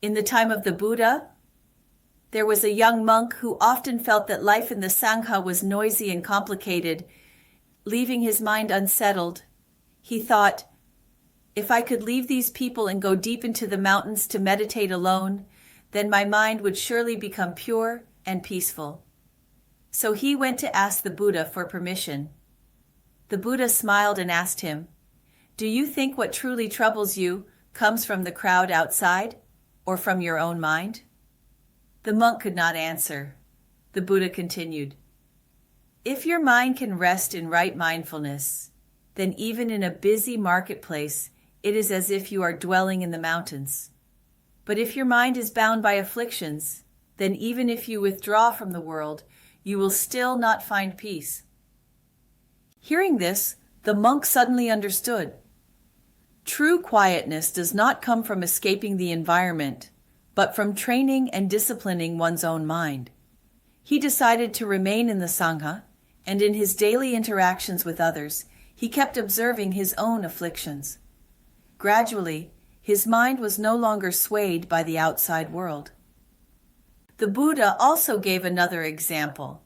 In the time of the Buddha, there was a young monk who often felt that life in the Sangha was noisy and complicated, leaving his mind unsettled. He thought, if I could leave these people and go deep into the mountains to meditate alone, then my mind would surely become pure and peaceful. So he went to ask the Buddha for permission. The Buddha smiled and asked him, "Do you think what truly troubles you comes from the crowd outside or from your own mind?" The monk could not answer. The Buddha continued, "If your mind can rest in right mindfulness, then even in a busy marketplace, it is as if you are dwelling in the mountains. But if your mind is bound by afflictions, then even if you withdraw from the world, you will still not find peace." Hearing this, the monk suddenly understood. True quietness does not come from escaping the environment, but from training and disciplining one's own mind. He decided to remain in the Sangha, and in his daily interactions with others, he kept observing his own afflictions. Gradually, his mind was no longer swayed by the outside world. The Buddha also gave another example.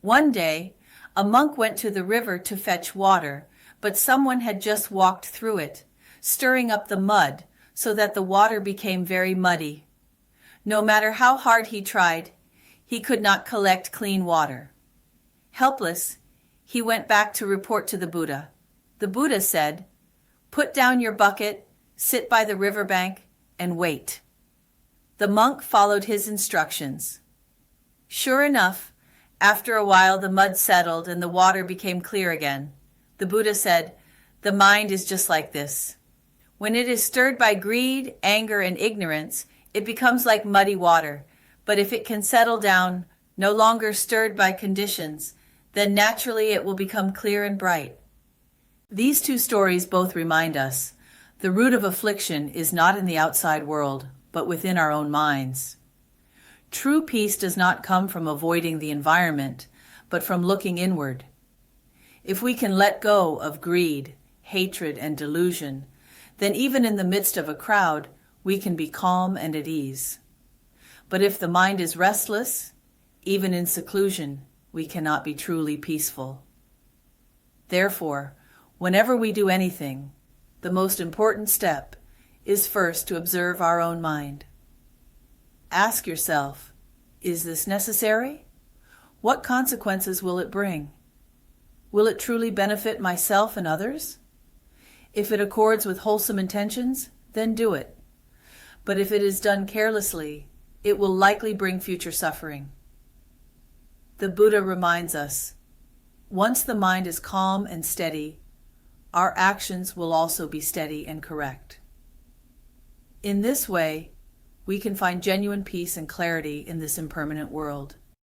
One day, a monk went to the river to fetch water, but someone had just walked through it, stirring up the mud so that the water became very muddy. No matter how hard he tried, he could not collect clean water. Helpless, he went back to report to the Buddha. The Buddha said, "Put down your bucket, sit by the riverbank, and wait." The monk followed his instructions. Sure enough, after a while the mud settled and the water became clear again. The Buddha said, "The mind is just like this. When it is stirred by greed, anger, and ignorance, it becomes like muddy water. But if it can settle down, no longer stirred by conditions, then naturally it will become clear and bright." These two stories both remind us the root of affliction is not in the outside world, but within our own minds. True peace does not come from avoiding the environment, but from looking inward. If we can let go of greed, hatred, and delusion, then even in the midst of a crowd, we can be calm and at ease. But if the mind is restless, even in seclusion, we cannot be truly peaceful. Therefore, whenever we do anything, the most important step is first to observe our own mind. Ask yourself, is this necessary? What consequences will it bring? Will it truly benefit myself and others? If it accords with wholesome intentions, then do it. But if it is done carelessly, it will likely bring future suffering. The Buddha reminds us, once the mind is calm and steady, our actions will also be steady and correct. In this way, we can find genuine peace and clarity in this impermanent world.